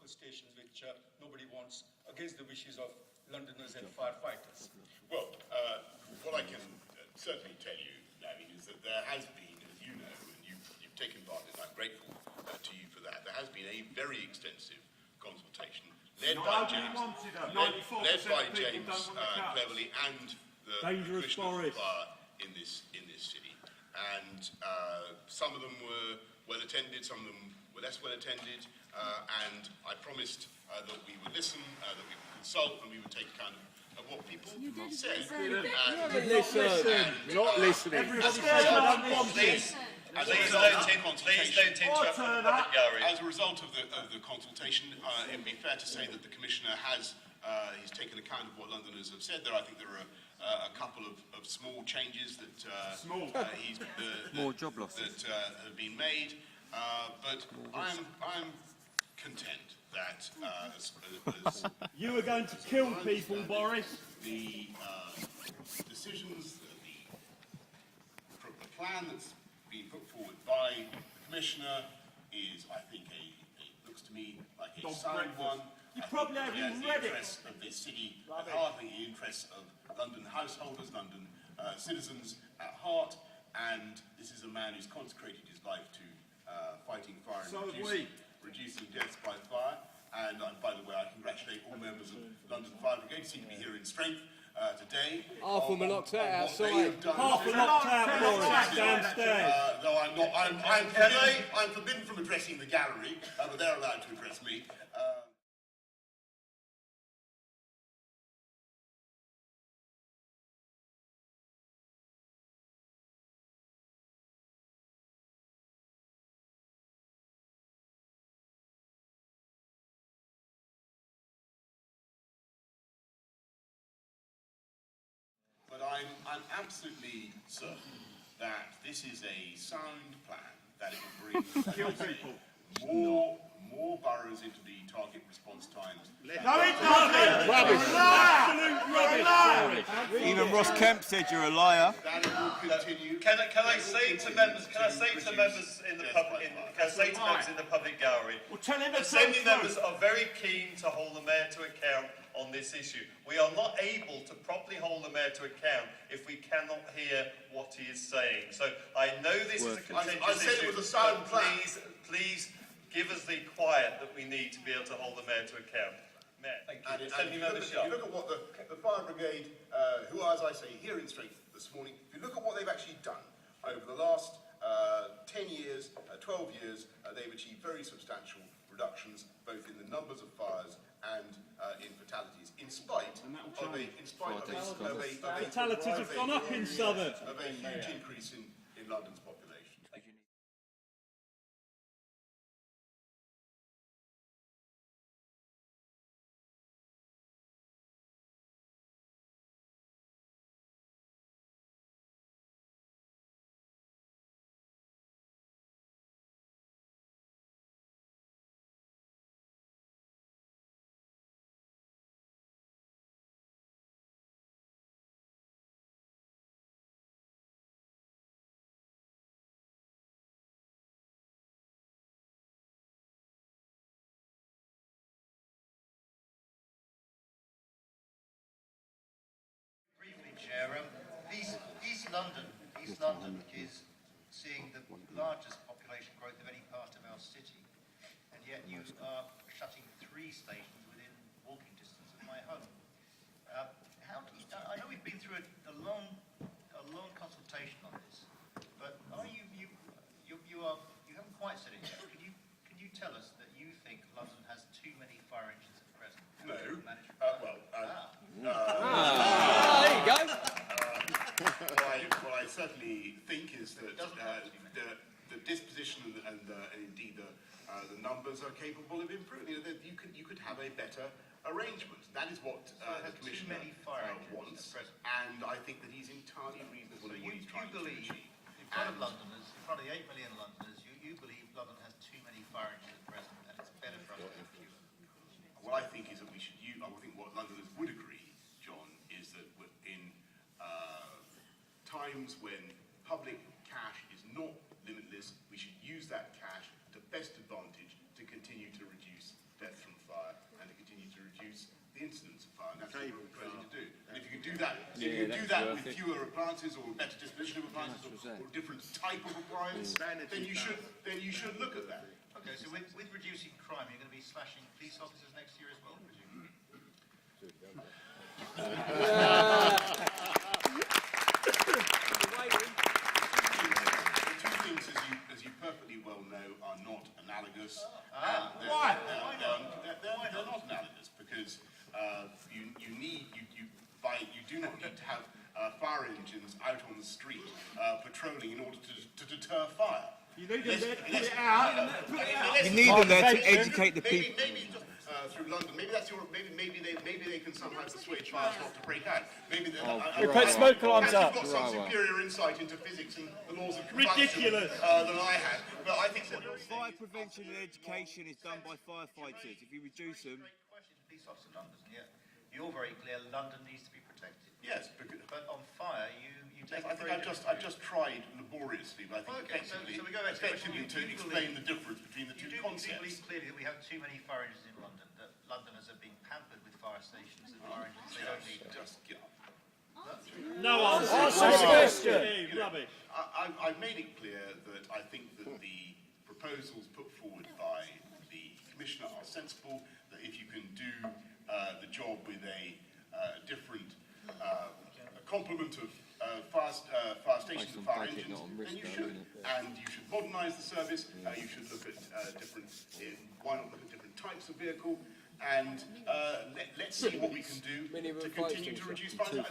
stations which nobody wants, against the wishes of Londoners and firefighters? Well, what I can certainly tell you, Larry, is that there has been, as you know, and you've taken part in it, I'm grateful to you for that, there has been a very extensive consultation led by James Cleverly and the Commissioner for Fire in this city. And some of them were well attended, some of them were less well attended, and I promised that we would listen, that we would consult, and we would take account of what people said. Not listening. Please don't interrupt the public gallery. As a result of the consultation, it would be fair to say that the Commissioner has he's taken account of what Londoners have said. I think there are a couple of small changes that have been made, but I'm content that as you are going to kill people, Boris. The decisions, the plan that's been put forward by the Commissioner is, I think, looks to me like a sound one. You probably haven't read it. Interests of this city at heart, the interests of London householders, London citizens at heart, and this is a man who's consecrated his life to fighting fire and reducing deaths by fire. And by the way, I congratulate all members of London Fire Brigade who seem to be here in strength today. Half of them are locked out outside. Half are locked out, Boris, downstairs. No, I'm not. I'm forbidden from addressing the gallery, but they're allowed to address me. But I'm absolutely certain that this is a sound plan, that it will bring more boroughs into the target response times. No, it doesn't! Rubbish! Absolute rubbish! Even Ross Kemp said you're a liar. That it will continue. Can I say to members? Can I say to members in the public? Can I say to members in the public gallery? Well, tell him the Assembly members are very keen to hold the mayor to account on this issue. We are not able to properly hold the mayor to account if we cannot hear what he is saying. So I know this is a contentious I said issue. it was a sound plan. Please give us the quiet that we need to be able to hold the mayor to account. Mayor, thank you. And if you look at what the Fire Brigade, who are, as I say, here in strength this morning, if you look at what they've actually done over the last 10 years, 12 years, they've achieved very substantial reductions, both in the numbers of fires and in fatalities, in spite of a fatalities have gone up in Southwark. Of a huge increase in London's population. Chair, East London is seeing the largest population growth of any part of our city, and yet you are shutting 3 stations within walking distance of my home. How do you, I know we've been through a long consultation on this, but are you haven't quite said it yet. Can you tell us that you think London has too many fire engines at present? No. There you go. What I certainly think is that the disposition and indeed the numbers are capable of improving. That you could have a better arrangement. That is what the Commissioner wants, and I think that he's entirely reasonable in what he's trying to achieve. In front of Londoners, in front of the 8 million Londoners, you believe London has too many fire engines at present, and it's better for us to have fewer. What I think is that we should use, I think what Londoners would agree, John, is that in times when public cash is not limitless, we should use that cash to best advantage to continue to reduce death from fire. that, if you do that with fewer appliances or better disposition of appliances or a different type of appliance, then you should look at that. Okay, so with reducing crime, you're going to be slashing police officers next year as well, presumably? The two things, as you perfectly well know, are not analogous. Why? They're not analogous because you do not need to have fire engines out on the street patrolling in order to deter fire. You need them there to put it out. You need them there to educate the people. Maybe just through London. Maybe that's your. Maybe they can somehow persuade fires not to break out. Maybe they. We put smoke alarms up. You've got some superior insight into physics and the laws of combustion Ridiculous. Than I have. But I think what you're Fire prevention and education is done by firefighters. If you reduce them, Great question, police officer London, yeah. You're very clear, London needs to be protected. yes, because But on fire, you take I a think very I've just tried laboriously, but I think Okay, so we go back to the question. effectively to explain the difference between the two You do concepts. believe clearly that we have too many fire engines in London, that Londoners are being pampered with fire stations and fire engines they don't need. Just get up. No answer. Rubbish. I've made it clear that I think that the proposals put forward by the Commissioner are sensible, that if you can do the job with a different complement of fire stations and fire engines, then you should. And you should modernise the service, you should look at why not look at different types of vehicle, and let's see what we can do to continue to reduce fires.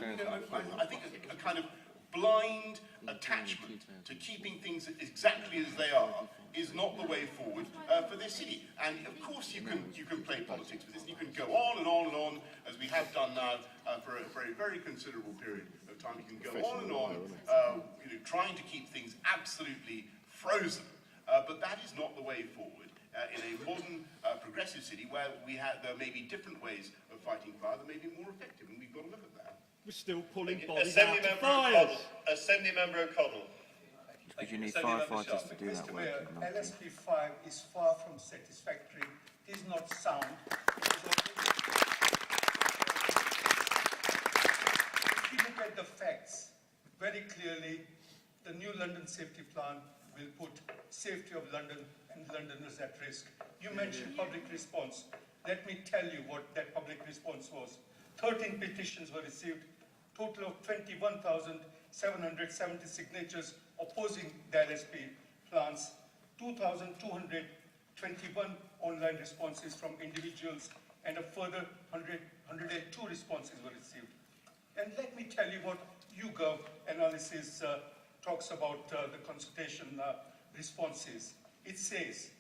I think a kind of blind attachment to keeping things exactly as they are is not the way forward for this city. And of course you can play politics with this. You can go on and on and on, as we have done now for a very considerable period of time. You can go on and on, trying to keep things absolutely frozen. But that is not the way forward in a modern, progressive city where there may be different ways of fighting fire that may be more effective, and we've got to look at that. We're still pulling bodies out of fires. Assembly Member O'Connell. because you need Assembly Member firefighters Sharp. to do that Mr. work. Mayor, in London. LSP5 is far from satisfactory. It is not sound. If you look at the facts, very clearly, the new London safety plan will put safety of London and Londoners at risk. You mentioned public response. Let me tell you what that public response was. 13 petitions were received, total of 21,770 signatures opposing the LSP plans, 2,221 online responses from individuals, and a further 102 responses were received. And let me tell you what YouGov analysis talks about the consultation responses. It says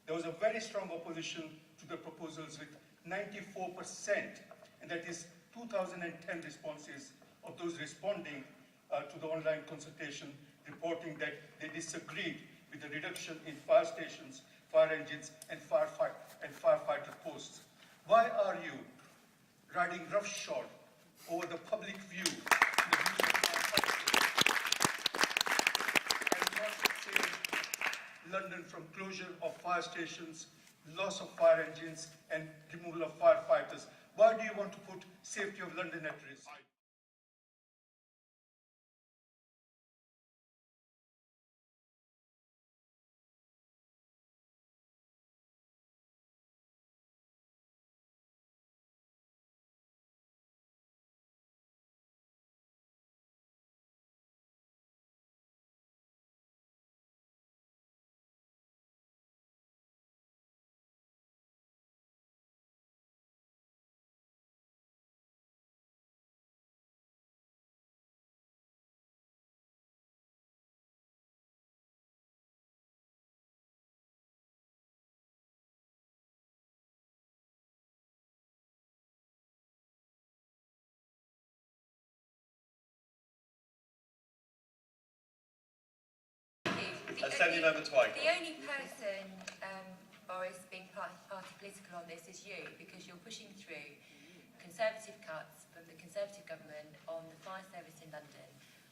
there was a very strong opposition to the proposals with 94%, and that is 2010 responses of those responding to the online consultation, reporting that they disagreed with the reduction in fire stations, fire engines, and firefighter posts. Why are you riding roughshod over the public view and not save London from closure of fire stations, loss of fire engines, and removal of firefighters? Why do you want to put safety of London at risk? Assembly Member Twigg. The only person, Boris, being party political on this is you, because you're pushing through Conservative cuts from the Conservative government on the fire service in London,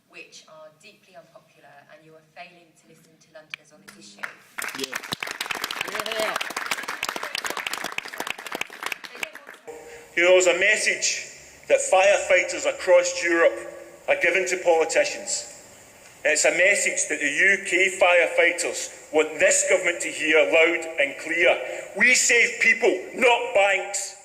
which are deeply unpopular, and you are failing to listen to Londoners on this issue. He knows a message that firefighters across Europe are given to politicians. It's a message that the UK firefighters want this government to hear loud and clear. We save people, not banks.